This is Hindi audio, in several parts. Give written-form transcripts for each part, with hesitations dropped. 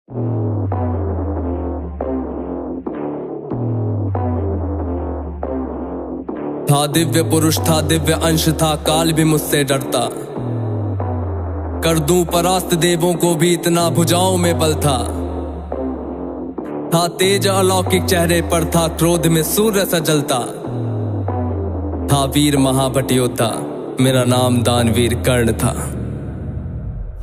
था दिव्य पुरुष, था दिव्य अंश, था काल भी मुझसे डरता। कर दूं परास्त देवों को भी, इतना भुजाओं में बल था। तेज अलौकिक चेहरे पर, था क्रोध में सूर्य सा जलता। था वीर महाभट योद्धा, मेरा नाम दानवीर कर्ण था।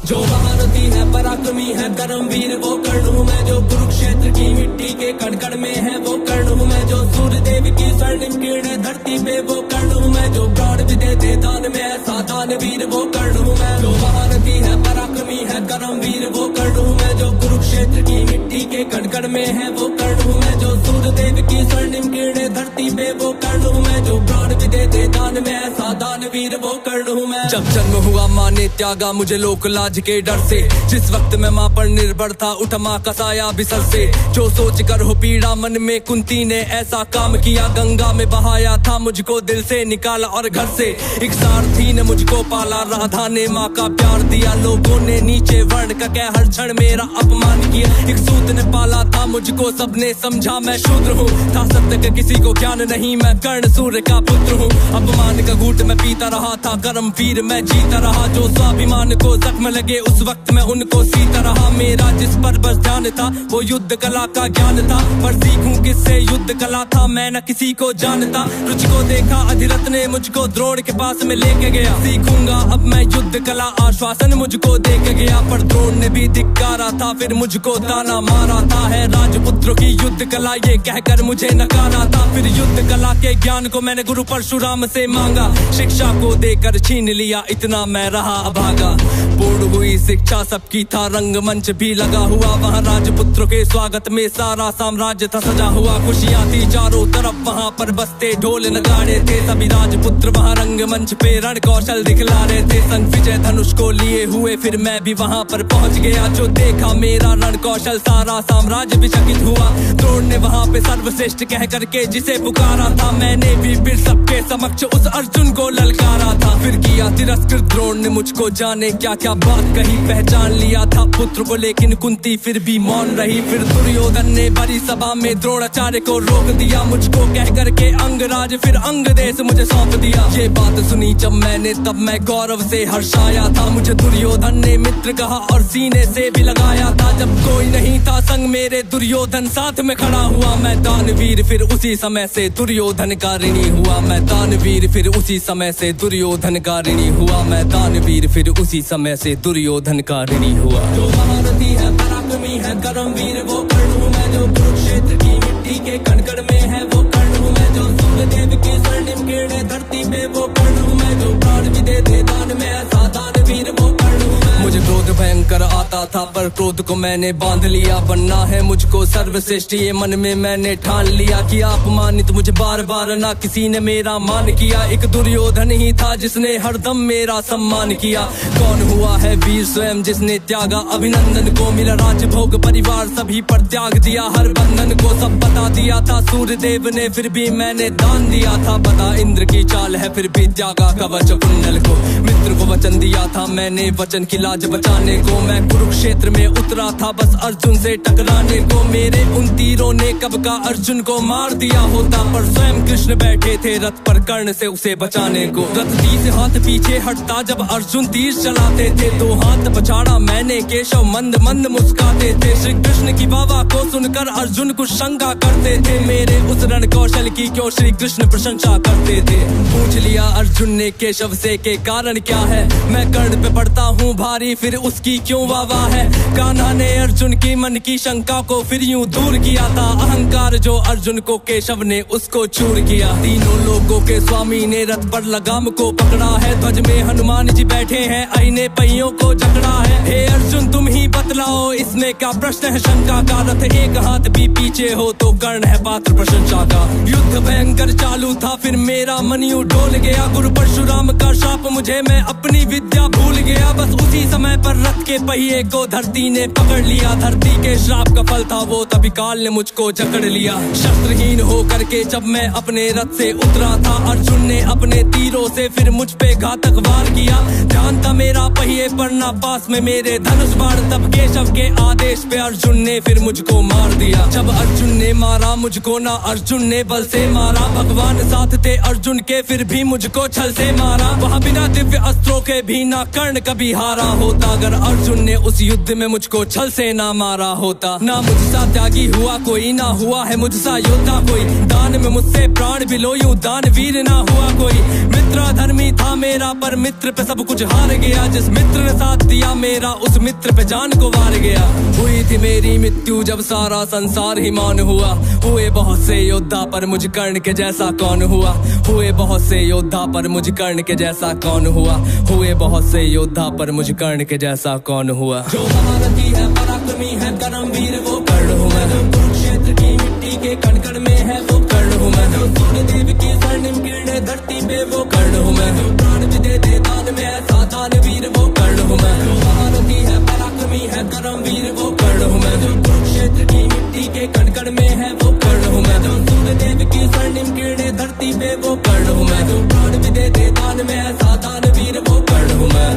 जो महारथी है, पराक्रमी है, कर्मवीर वो कर्ण हूँ मैं। जो कुरुक्षेत्र की मिट्टी के कण-कण में है वो कर्ण हूँ मैं। जो सूर्य देव की स्वर्णिम किरणें धरती पे वो कर्ण हूँ मैं। जो प्राण भी देते दान में ऐसा दानवीर वो कर्ण हूँ मैं। जो महारथी है, पराक्रमी है, कर्मवीर वो कर्ण हूँ मैं। जो कुरुक्षेत्र की मिट्टी के कण-कण में है वो कर्ण हूँ मैं। जो सूर्य देव की स्वर्णिम किरणें धरती पे वो कर्ण हूँ मैं। जो प्राण भी देते दान में ऐसा दानवीर वो कर्ण हूँ मैं। जब जन्म हुआ माँ ने त्यागा मुझे लोक लाज के डर से। जिस वक्त मैं माँ पर निर्भर था, उठ माँ का साया बिसर से। जो सोच कर हो पीड़ा मन में, कुंती ने ऐसा काम किया। गंगा में बहाया था मुझको, दिल से निकाला और घर से। एक सारथी ने मुझको पाला, राधा ने माँ का प्यार दिया। लोगों ने नीचे वर्ण का कह हर क्षण मेरा अपमान किया। एक सूत ने पाला था मुझको, सबने समझा मैं शूद्र हूँ। था सत्य का किसी को ज्ञान नहीं, मैं कर्ण सूर्य का पुत्र हूँ। अपमान का घूंट मैं पीता रहा था, कर्म वीर मैं जीता रहा। जो स्वाभिमान को जख्म लगे उस वक्त मैं उनको सीता रहा। मेरा जिस पर बस ध्यान था वो युद्ध कला का ज्ञान था। पर सीखूं किससे युद्ध कला था, मैं न किसी को जानता। रुच को देखा अधिरथ ने मुझको द्रोण के पास में लेके गया। सीखूंगा अब मैं युद्ध कला, आश्वासन मुझको दे के गया। पर द्रोण ने भी धिक्कारा था, फिर मुझको ताना मारा था। है राजपुत्रों की युद्ध कला ये कहकर मुझे नकारा था। फिर युद्ध कला के ज्ञान को मैंने गुरु परशुराम से मांगा। शिक्षा को देकर छीन लिया, इतना मैं रहा अभागा। पूर्ण हुई शिक्षा सबकी, था रंगमंच भी लगा हुआ। वहाँ राजपुत्रों के स्वागत में सारा साम्राज्य था सजा हुआ। खुशियाँ थी चारों तरफ, वहाँ पर बजते ढोल नगाड़े थे। सभी राजपुत्र वहाँ रंगमंच पे रण कौशल दिखला रहे थे। संग विजय धनुष को लिए हुए फिर मैं भी वहाँ पर पहुँच गया। जो देखा मेरा रण कौशल, सारा साम्राज्य भी चकित हुआ। द्रोण ने वहाँ पे सर्वश्रेष्ठ कह करके जिसे पुकारा था, मैंने भी फिर सबके समक्ष उस अर्जुन को ललकारा था। फिर किया तिरस्कृत द्रोण ने मुझको, जाने क्या क्या बात कही। पहचान लिया था पुत्र को, लेकिन कुंती फिर भी मौन रही। फिर दुर्योधन ने बड़ी सभा में द्रोणाचार्य को रोक दिया। मुझको कह करके अंगराज फिर अंग देश मुझे सौंप दिया। ये बात सुनी जब मैंने, तब मैं गौरव से हर्षाया था। मुझे दुर्योधन ने मित्र कहा और सीने से भी लगाया था। जब कोई नहीं था संग मेरे, दुर्योधन साथ में खड़ा हुआ। मैं दानवीर फिर उसी समय से दुर्योधन का ऋणी हुआ। मैं दानवीर फिर उसी समय से दुर्योधन का ऋणी हुआ। मैं दानवीर फिर उसी समय से दुर्योधन का ऋणी हुआ। जो महारथी है, पराक्रमी है, कर्मवीर वो कर्ण हूँ मैं। जो कुरुक्षेत्र की मिट्टी के कण-कण में है वो कर्ण हूँ मैं। जो सूर्य देव की स्वर्णिम किरणें धरती पे वो कर्ण हूँ मैं। जो प्राण भी देते दान में ऐसा दानवीर वो कर्ण हूँ मैं। मुझे क्रोध भयंकर आता था, पर क्रोध को मैंने बांध लिया। बनना है मुझको सर्वश्रेष्ठ, ये मन में मैंने ठान लिया। कि अपमानित मुझे बार बार ना किसी ने मेरा मान किया। एक दुर्योधन ही था जिसने हरदम मेरा सम्मान किया। कौन हुआ है वीर स्वयं जिसने त्यागा अभिनंदन को। मिला राजभोग परिवार सभी पर त्याग दिया, हर बंधन को सब बता दिया था। सूर्य देव ने फिर भी मैंने दान दिया था। बता इंद्र की चाल है, फिर भी त्यागा कवच कुंडल को। मित्र को वचन दिया था मैंने, वचन की लाज बचाने को। मैं कुरुक्षेत्र में उतरा था बस अर्जुन से टकराने को। मेरे उन तीरों ने कब का अर्जुन को मार दिया होता, पर स्वयं कृष्ण बैठे थे रथ पर कर्ण से उसे बचाने को। रथ 30 हाथ पीछे हटता जब अर्जुन तीर चलाते थे। 2 हाथ पछाड़ा मैंने, केशव मंद मंद मुस्काते थे। श्री कृष्ण की वाह को सुनकर अर्जुन कुछ शंका करते थे। मेरे उस रण कौशल की क्यों श्री कृष्ण प्रशंसा करते थे। पूछ लिया अर्जुन ने केशव से के कारण क्या है। मैं कर्ण पे पड़ता हूँ भारी, फिर उसकी क्यों वाह है। कान्हा ने अर्जुन की मन की शंका को फिर यूं दूर किया था। अहंकार जो अर्जुन को केशव ने उसको चूर किया। तीनों लोगों के स्वामी ने रथ पर लगाम को पकड़ा है। ध्वज में हनुमान जी बैठे हैं, अहिने पहियों को जकड़ा है। हे अर्जुन तुम ही बतलाओ इसमें क्या प्रश्न है शंका का। रथ एक हाथ भी पीछे हो तो कर्ण है पात्र प्रशंसा का। युद्ध भयंकर चालू था, फिर मेरा मन यूं डोल गया। गुरु परशुराम का शाप मुझे, मैं अपनी विद्या भूल गया। बस उसी समय पर रथ के पहिए को धरती ने पकड़ लिया। धरती के श्राप का फल था वो, तभी काल ने मुझको जकड़ लिया। शस्त्रहीन हो करके जब मैं अपने रथ से उतरा था, अर्जुन ने अपने तीरों से फिर मुझ पे घातक वार किया। ध्यान था मेरा पहिए पर ना, पास में मेरे धनुष बाण। तब केशव के आदेश आवेश पे अर्जुन ने फिर मुझको मार दिया। जब अर्जुन ने मारा मुझको ना अर्जुन ने बल से मारा, भगवान साथ थे अर्जुन के फिर भी मुझको छल से मारा। वहाँ बिना दिव्य अस्त्रों के भी ना कर्ण कभी हारा होता, अगर अर्जुन ने उस युद्ध में मुझको छल से ना मारा होता। ना मुझसा त्यागी हुआ कोई, ना हुआ है मुझसा योद्धा कोई, दान में मुझसे प्राण भी लो यूं दानवीर ना हुआ कोई। मित्र धर्मी था मेरा पर मित्र पे सब कुछ हार गया, जिस मित्र ने साथ दिया मेरा उस मित्र पे जान को वार गया। हुई थी मेरी मृत्यु जब सारा संसार ही मौन हुआ, हुए बहुत से योद्धा पर मुझ कर्ण के जैसा कौन हुआ। हुए बहुत से योद्धा पर मुझ कर्ण के जैसा कौन हुआ, हुए बहुत से योद्धा पर मुझ कर्ण के जैसा कौन हुआ। जो महारथी है पराक्रमी है कर्मवीर वो कर्ण हूँ मैं, कुरुक्षेत्र की मिट्टी के कण कण में है वो कर्ण हूँ मैं। सूर्यदेव की स्वर्णिम किरणें धरती पे वो कर्ण हूँ मैं, प्राण भी दे दे दान में ऐसा दानवीर वो कर्ण हूँ मैं। जो महारथी है पराक्रमी है कर्मवीर वो कर्ण हूँ मैं, कुरुक्षेत्र की मिट्टी के कण कण में है वो कर्ण हूँ मैं। सूर्यदेव की स्वर्णिम किरणें धरती पे वो कर्ण हूँ मैं, जो प्राण भी दे दे दान में ऐसा दानवीर वो कर्ण हूँ मैं।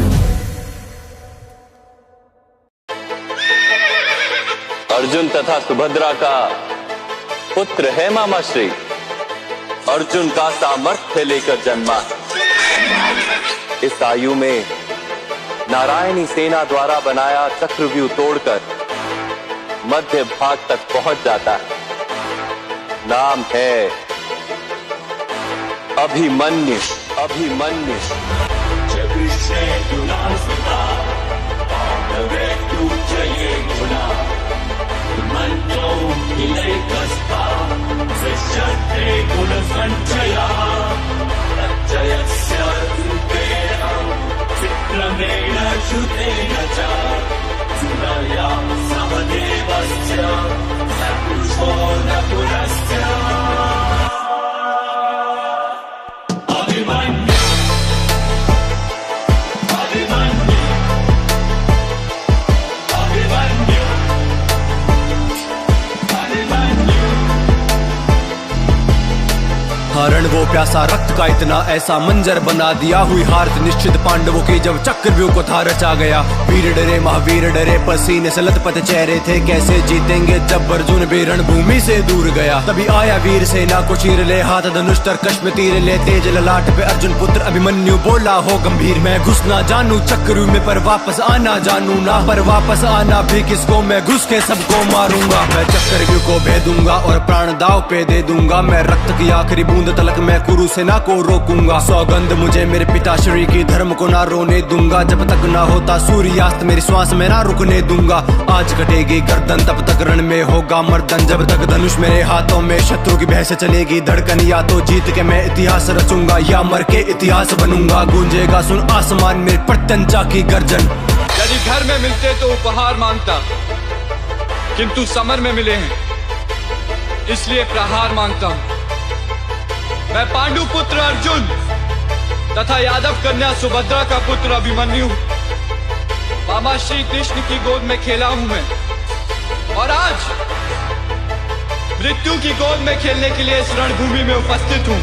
अर्जुन तथा सुभद्रा का पुत्र है मामा श्री, अर्जुन का सामर्थ्य लेकर जन्मा। इस आयु में नारायणी सेना द्वारा बनाया चक्रव्यूह तोड़कर मध्य भाग तक पहुंच जाता है। नाम है अभिमन्यु। अभिमन्यु हरण वो प्यासा रक्त का इतना ऐसा मंजर बना दिया, हुई हार निश्चित पांडवों की जब चक्रव्यूह को था रचा गया। वीर डरे महावीर डरे पसीने से लथपथ चेहरे थे, कैसे जीतेंगे जब अर्जुन भी रणभूमि से दूर गया। तभी आया वीर सेना को चीर ले, हाथ धनुष तरकश में तीर ले, तेज ललाट पे अर्जुन पुत्र अभिमन्यु बोला हो गंभीर। मैं घुस ना जानू चक्रव्यूह में पर वापस आना जानू ना, पर वापस आना भी किसको, मैं घुस के सबको मारूंगा। मैं चक्रव्यूह को भेदूंगा और प्राण दाव पे दे दूंगा, मैं रक्त की आखिरी बूंद तलक मैं कुरु सेना को रोकूंगा। सौगंध मुझे मेरे पिताश्री की, धर्म को ना रोने दूंगा, जब तक ना होता सूर्यास्त मेरी श्वास में ना रुकने दूंगा। आज कटेगी गर्दन तब तक रण में होगा मर्दन, जब तक धनुष मेरे हाथों में शत्रु की भय से चलेगी धड़कन। या तो जीत के मैं इतिहास रचूंगा या मर के इतिहास बनूंगा, गूंजेगा सुन आसमान मेरी प्रत्यंचा की गर्जन। यदि घर में मिलते तो उपहार मांगता, किंतु समर में मिले हैं इसलिए प्रहार मांगता हूं। मैं पांडु पुत्र अर्जुन तथा यादव कन्या सुभद्रा का पुत्र अभिमन्यु मामा श्री कृष्ण की गोद में खेला हूं मैं, और आज मृत्यु की गोद में खेलने के लिए इस रणभूमि में उपस्थित हूं।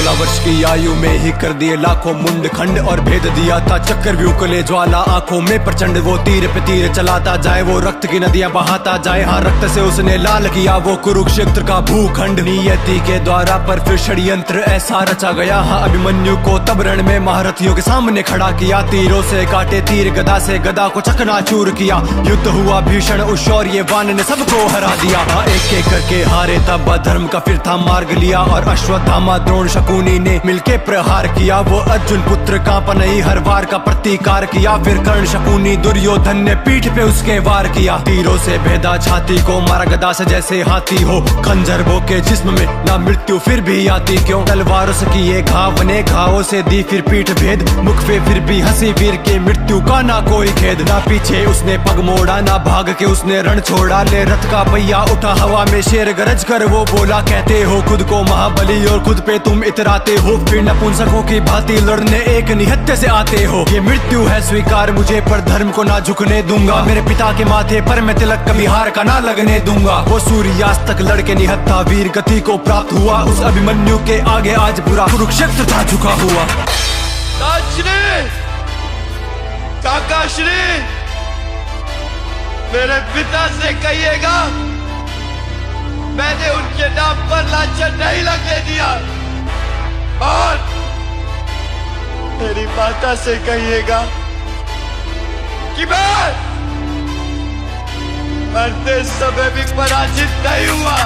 वर्ष की आयु में ही कर दिए लाखों मुंड खंड, और भेद दिया था चक्रव्यूह को ले ज्वाला आंखों में प्रचंड। वो तीर पे तीर चलाता जाए, वो रक्त की नदियां बहाता जाए, हाँ रक्त से उसने लाल किया वो कुरुक्षेत्र का भूखंड। नियति के द्वारा पर फिर षड्यंत्र ऐसा रचा गया, हाँ अभिमन्यु को तब रण में महारथियों के सामने खड़ा किया। तीरों से काटे तीर, गदा से गदा को चकनाचूर किया। युद्ध हुआ भीषण, उस शौर्यवान ने सबको हरा दिया। हाँ एक एक करके हारे तब धर्म का फिर था मार्ग लिया, और अश्वत्थामा द्रोण शकुनी ने मिलके प्रहार किया। वो अर्जुन पुत्र कांपनई हर वार का प्रतिकार किया। फिर कर्ण शकुनी दुर्योधन ने पीठ पे उसके वार किया। तीरों से भेदा छाती को, मारा गदा से जैसे हाथी हो। खंजर वो के जिस्म में ना मृत्यु फिर भी आती क्यों। तलवारों से किए घाव ने घावों से दी फिर पीठ भेद। मुख पे फिर भी हंसी वीर के मृत्यु का ना कोई खेद। ना पीछे उसने पग मोड़ा, ना भाग के उसने रण छोड़ा। ले रथ का पहिया उठा हवा में शेर गरज कर वो बोला, कहते हो खुद को महाबली और खुद पे तुम इतराते हो, फिर नपुंसकों की भांति लड़ने एक निहत्थे से आते हो। ये मृत्यु है स्वीकार मुझे, पर धर्म को ना झुकने दूंगा। मेरे पिता के माथे पर मैं तिलक कभी हार का ना लगने दूंगा। वो सूर्यास्त तक लड़के निहत्था वीर गति को प्राप्त हुआ। उस अभिमन्यु के आगे आज पूरा कुरुक्षेत्र था झुका हुआ। काका श्री, मेरे पिता से कहिएगा मैंने उनके नाम पर लांछन नहीं लगने दिया, और मेरी माता से कहिएगा कि मैं मरते समय भी पराजित नहीं हुआ।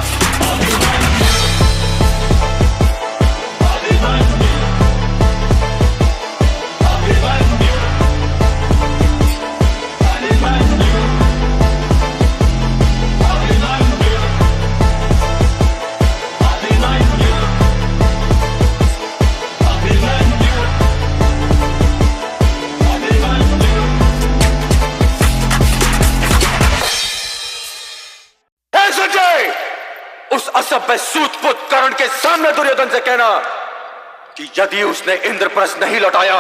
उस असभ्य सूतपुत कर्ण के सामने दुर्योधन से कहना कि यदि उसने इंद्रप्रस्थ नहीं लौटाया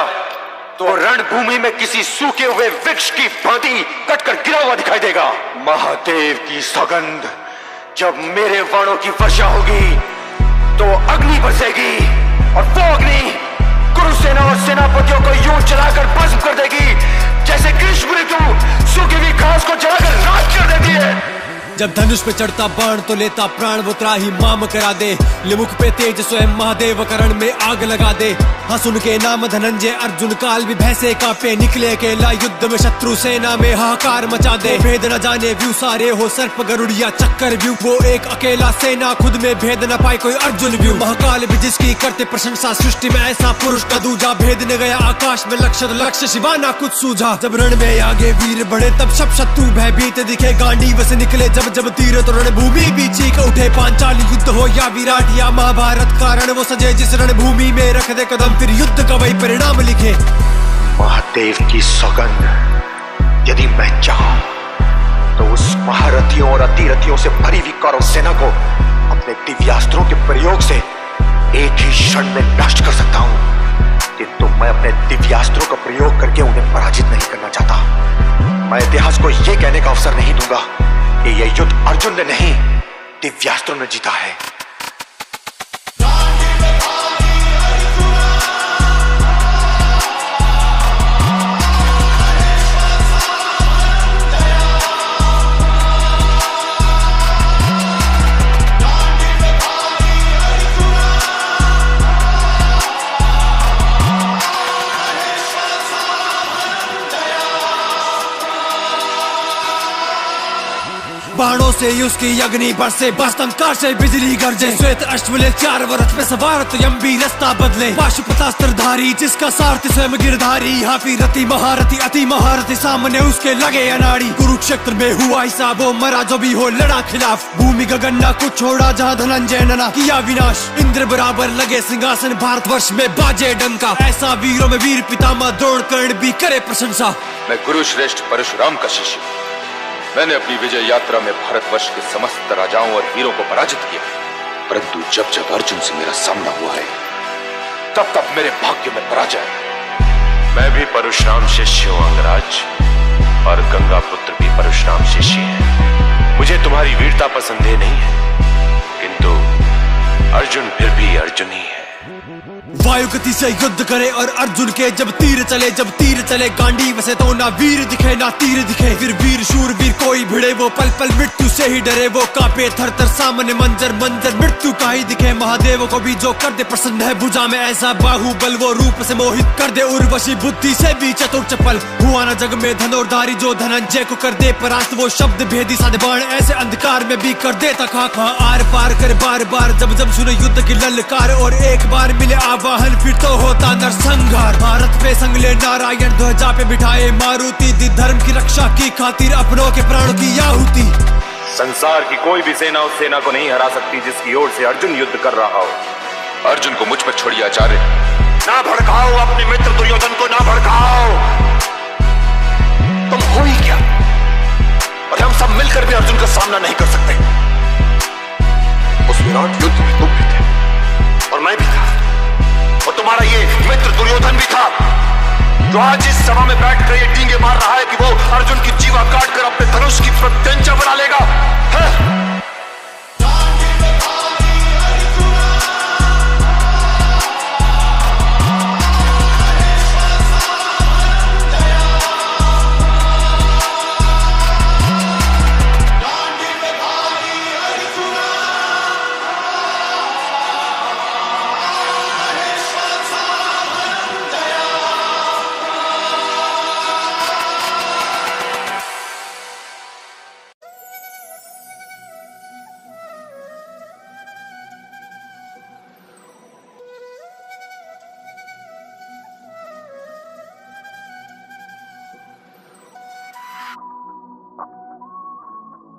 तो रणभूमि में किसी सूखे हुए वृक्ष की भांति कटकर गिरा हुआ दिखाई देगा। महादेव की सौगंध, जब मेरे बाणों की वर्षा होगी तो अग्नि बरसेगी, और वो अग्नि कुरुसेना और सेनापतियों को यूं जलाकर भस्म कर देगी जैसे ग्रीष्म ऋतु सूखी हुई घास को जलाकर राख कर देती है। जब धनुष पे चढ़ता बाण तो लेता प्राण वो त्राही माम करा दे। लिमुख पे तेज स्वयं महादेव करण में आग लगा दे। हाँ सुन के नाम धनंजय अर्जुन काल भी भैसे कांपे। निकले अकेला युद्ध में शत्रु सेना में हाहाकार मचा दे। भेद न जाने व्यू सारे हो सर्प गरुड़िया चक्कर व्यू, वो एक अकेला सेना खुद में भेद न पाए कोई अर्जुन व्यू। महाकाल भी जिसकी करते प्रशंसा, सृष्टि में ऐसा पुरुष का दूजा। भेद ने गया आकाश में लक्ष्य शिवाना कुछ सूझा। जब रण में आगे वीर बढ़े तब सब शत्रु भयभीत दिखे। गांडीव से निकले जब तीर तो रणभूमि भी चीख उठे। पांचाली युद्ध हो या विराट या महाभारत का रण वो सजे जिस रणभूमि में रख दे कदम, फिर युद्ध का वही परिणाम लिखे। महादेव की सौगंध, यदि मैं चाहूं तो उस महारथियों और अतिरथियों से भरी हुई कौरव सेना को अपने दिव्यास्त्रों के प्रयोग से एक ही क्षण में नष्ट कर सकता हूं, किंतु मैं अपने दिव्यास्त्रों का प्रयोग करके उन्हें पराजित नहीं करना चाहता। मैं इतिहास को यह कहने का अवसर नहीं दूंगा कि यह युद्ध अर्जुन ने नहीं दिव्यास्त्रों ने जीता है। बाणों से उसकी अग्नि बरसे, बस्तंकार से बिजली गरजे। श्वेत अश्वले 4 वर्ष में सवार तो यम्बी रास्ता बदले। पाशुपतास्त्रधारी जिसका सारथी स्वयं गिरधारी। हाफी रति महारथी अति महारथी सामने उसके लगे अनाड़ी। कुरुक्षेत्र में हुआ हिसाब वो मरा जो भी हो लड़ा खिलाफ। भूमि गगन ना कुछ छोड़ा जहाँ धनंजय ने ना किया विनाश। इंद्र बराबर लगे सिंहासन भारतवर्ष में बाजे डंका। ऐसा वीरों में वीर पितामह द्रोण कर्ण भी करे प्रशंसा। मैं गुरु श्रेष्ठ परशुराम का शिष्य, मैंने अपनी विजय यात्रा में भारतवर्ष के समस्त राजाओं और वीरों को पराजित किया, परंतु जब जब अर्जुन से मेरा सामना हुआ है तब तब मेरे भाग्य में पराजय। मैं भी परशुराम शिष्य हूं अंगराज, और गंगा पुत्र भी परशुराम शिष्य है। मुझे तुम्हारी वीरता पसंद नहीं है, किंतु अर्जुन फिर भी अर्जुन ही है। वायु गति से युद्ध करे और अर्जुन के जब तीर चले गांडीव से तो ना वीर दिखे ना तीर दिखे। फिर वीर शूर वीर कोई भिड़े, वो पल पल मृत्यु से ही डरे। वो कांपे थर थर सामने मंजर मृत्यु का ही दिखे। महादेव को भी जो कर दे प्रसन्न है, भुजा में ऐसा बाहुबल वो रूप से मोहित कर दे। उर्वशी बुद्धि से भी चतुर चपल, हुआ ना जग में धनुर्धारी जो धनंजय को कर दे परास्त। वो शब्द भेदी साधे बाण ऐसे अंधकार में भी कर देता खा आर पार कर बार बार। जब जब सुने युद्ध की ललकार और एक बार मिले आवाहन, फिर तो होता नरसंहार। भारत पे संगले नारायण ध्वजा पे बिठाए मारुति। दी धर्म की रक्षा की खातिर अपनों के प्राणों की आहुति। संसार की कोई भी सेना उस सेना को नहीं हरा सकती जिसकी ओर से अर्जुन युद्ध कर रहा हो। अर्जुन को मुझ पर छोड़िए आचार्य, ना भड़काओ अपने मित्र दुर्योधन को, ना भड़काओ। तुम हो ही क्या, और हम सब मिलकर भी अर्जुन का सामना नहीं कर सकते। उस विराट युद्ध में तुम भी थे और मैं भी था, और तुम्हारा ये मित्र दुर्योधन भी था, जो आज इस सभा में बैठकर ये डींगे मार रहा है कि वो अर्जुन की जीवा काटकर अपने धनुष की प्रत्यंचा बना लेगा, है?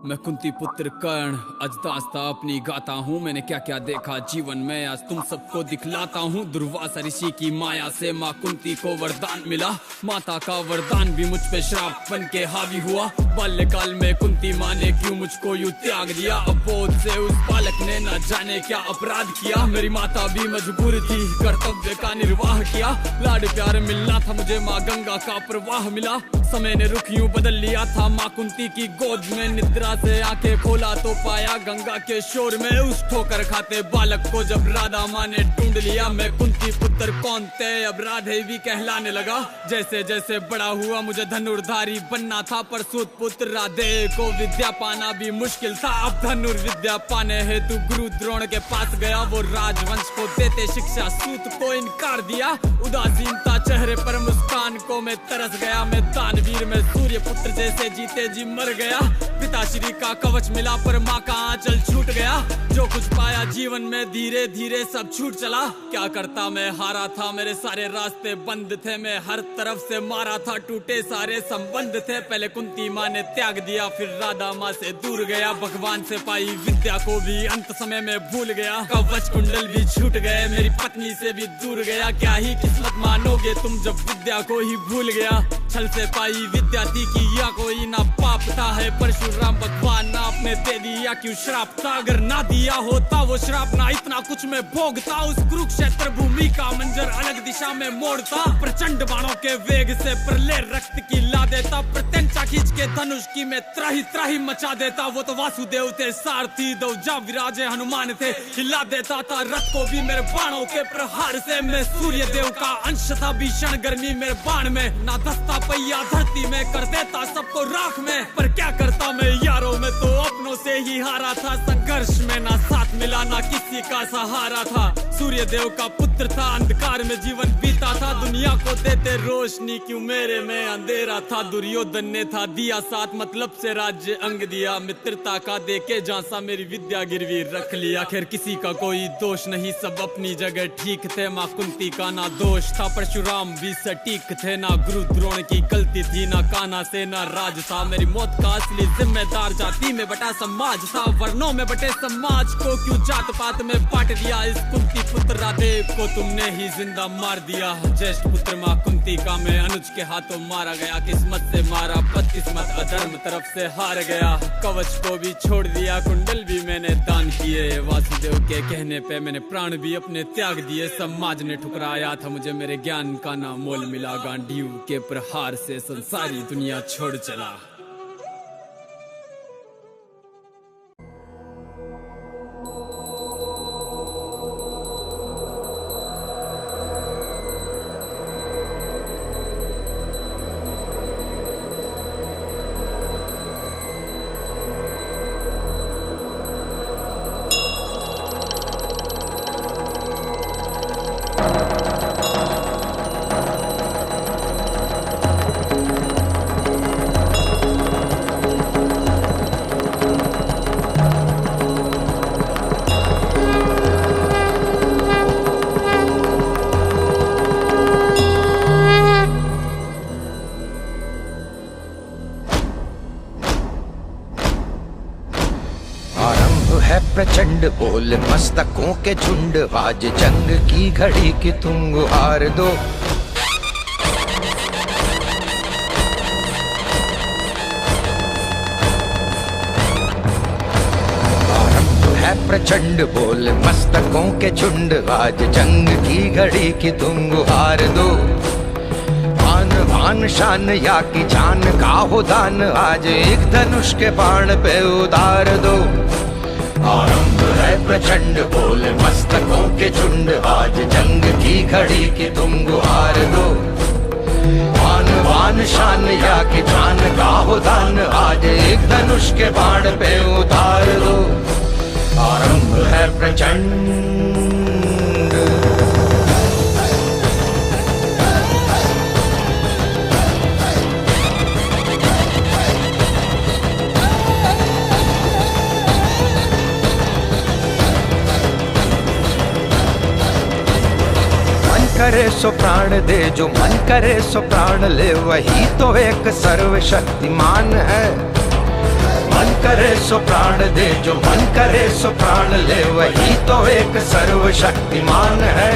मैं कुंती पुत्र कर्ण अजदास्ता अपनी गाता हूँ। मैंने क्या क्या देखा जीवन में, आज तुम सबको दिखलाता हूँ। दुर्वासा ऋषि की माया से माँ कुंती को वरदान मिला, माता का वरदान भी मुझ पे श्राप बन के हावी हुआ। बाल्यकाल में कुंती माँ ने क्यों मुझको यूं त्याग दिया, अबोध से उस बालक ने न जाने क्या अपराध किया। मेरी माता भी मजबूर थी, कर्तव्य का निर्वाह किया। लाड प्यार मिलना था मुझे, माँ गंगा का प्रवाह मिला। समय ने रुख यूं बदल लिया था, माँ कुंती की गोद में निद्रा से आंखें खोला तो पाया गंगा के शोर में उस ठोकर खाते बालक को जब राधा माँ ने ढूंढ लिया। मैं कुंती पुत्र कौन थे अब राधे भी कहलाने लगा। जैसे जैसे बड़ा हुआ मुझे धनुर्धारी बनना था, पर सूत पुत्र राधे को विद्या पाना भी मुश्किल था। अब धनुर्विद्या पाने हेतु गुरु द्रोण के पास गया, वो राजवंश को देते शिक्षा सूत को इनकार दिया। उदासीनता चेहरे पर मुस्कान को मैं तरस गया। मैं दानवीर में सूर्य पुत्र जैसे जीते जी मर गया। पिताश्री का कवच मिला पर माँ का आंचल छूट गया। जो कुछ पाया जीवन में धीरे धीरे सब छूट चला। क्या करता मैं हारा था, मेरे सारे रास्ते बंद थे। मैं हर तरफ से मारा था, टूटे सारे संबंध थे। पहले कुंती माँ ने त्याग दिया, फिर राधा माँ से दूर गया। भगवान से पाई विद्या को भी अंत समय में भूल गया। कवच कुंडल भी छूट गए, मेरी पत्नी से भी दूर गया। क्या ही किस्मत मानोगे तुम जब विद्या को ही भूल गया। छल से पाई विद्या थी कि या कोई ना पाप था, है परशुराम भगवान ना आपने दे दिया क्यों श्राप था। अगर ना दिया होता वो श्राप ना इतना कुछ में भोगता। उस कुरुक्षेत्र भूमि का मंजर अलग दिशा में मोड़ता। प्रचंड बाणों के वेग से प्रलय रक्त की ला देता। प्रत्यंचा खींच के धनुष की मैं त्राही त्राही मचा देता। वो तो वासुदेव थे सारथी, दौजा विराजे हनुमान थे। हिला देता था रथ को भी मेरे बाणों के प्रहार से। मैं सूर्य देव का अंश था, भीषण गर्मी मेरे बाण में। ना दस्ता पहिया धरती में कर देता सबको राख में। पर क्या करता मैं यारों में तो अपनों से ही हारा था। संघर्ष में ना साथ मिला, ना किसी का सहारा था। सूर्य देव का पुत्र था, अंधकार में जीवन बीता था। दुनिया को देते रोशनी क्यों मेरे में अंधेरा था। दुर्योधन ने था दिया साथ, मतलब से राज्य अंग दिया। मित्रता का देके झांसा, मेरी विद्या गिरवी रख लिया। खैर किसी का कोई दोष नहीं, सब अपनी जगह ठीक थे। माँ कुंती का ना दोष था, परशुराम भी सटीक थे। ना गुरु द्रोण की गलती थी, ना कान्हा से ना राज था। मेरी मौत का असली जिम्मेदार जाति में बटा समाज था। वर्णों में बटे समाज को क्यों जात पात में बांट दिया। इस कुंती पुत्र राधे को तुमने ही जिंदा मार दिया। ज्येष्ठ पुत्र माँ कुंती का मैं अनुज के हाथों मारा गया। किस्मत से मारा बदकिस्मत, अधर्म तरफ से हार गया। कवच को भी छोड़ दिया, कुंडल भी मैंने दान किए। वासुदेव के कहने पे मैंने प्राण भी अपने त्याग दिए। समाज ने ठुकराया था मुझे, मेरे ज्ञान का ना मोल मिला। गांडीव के प्रहार से संसारी दुनिया छोड़ चला। प्रचंड बोल मस्तकों के झुंड, आज जंग की घड़ी की तुम गुहार दो। आरंभ है प्रचंड बोल मस्तकों के झुंड, आज जंग की घड़ी की तुम गुहार दो। आन भान शान या की जान का हो दान, आज एक धनुष के बाण पे उतार दो। आरंभ है प्रचंड बोल मस्तकों के झुंड, आज जंग की घड़ी की तुम गुहार दो। आन भान शान या की जान का हो दान, आज एक धनुष के बाण पे उतार दो। आरंभ है प्रचंड। करे सो प्राण दे, जो मन करे सो प्राण ले, वही तो एक सर्वशक्तिमान है। मन करे सो प्राण दे, जो मन करे सो प्राण ले, वही तो एक सर्वशक्तिमान है।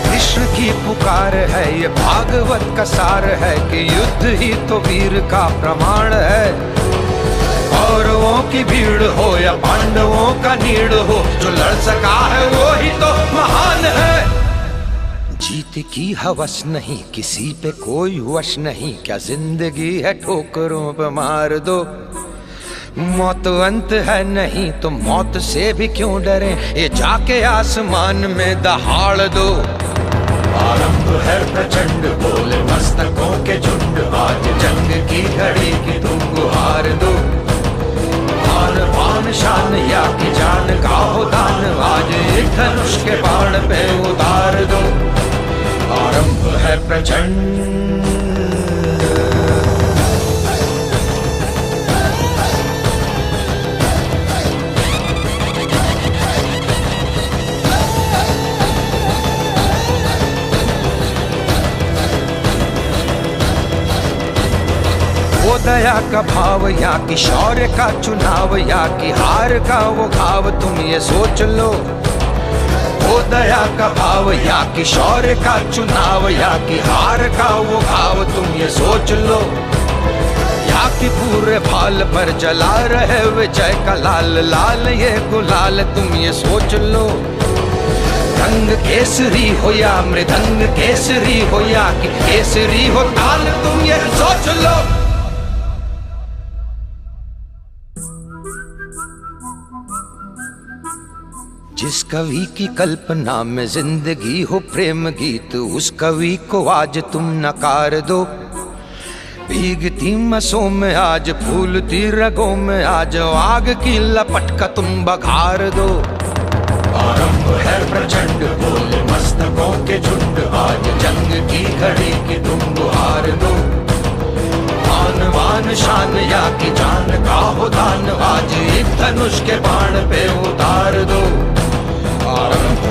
कृष्ण की पुकार है, ये भागवत का सार है कि युद्ध ही तो वीर का प्रमाण है। कौरवों की भीड़ हो या पांडवों का नीड़ हो, जो लड़ सका है वो ही तो महान है। जीत की हवस नहीं, किसी पे कोई वश नहीं, क्या जिंदगी है ठोकरों पे मार दो। मौत अंत है नहीं तो मौत से भी क्यों डरे, ये जाके आसमान में दहाड़ दो। आरंभ है प्रचंड बोल मस्तकों के झुंड, आज जंग की घड़ी की तुम गुहार दो। आन बान शान या की जान का हो दान, आज एक धनुष के बाण पे उतार दो। आरंभ है प्रचंड। वो दया का भाव या कि शौर्य का चुनाव, या कि हार का वो घाव, तुम ये सोच लो। वो दया का भाव या कि शौर्य का चुनाव, या कि हार का वो घाव, तुम ये सोच लो। या कि पूरे भाल पर जला रहे विजय का लाल लाल ये गुलाल, तुम ये सोच लो। रंग केसरी हो या मृदंग केसरी हो, या कि केसरी हो ताल, तुम ये सोच लो। जिस कवि की कल्पना में जिंदगी हो प्रेम गीत, उस कवि को आज तुम नकार दो। भीगती मसों में आज फूलती रगों में आज आग की लपट का तुम बघार दो। आरंभ है प्रचंड बोल मस्तकों के झुंड, आज जंग की घड़ी की तुम गुहार दो। आन बान शान या की जान का हो दान, आज एक धनुष के बाण पे उतार दो। आरंभ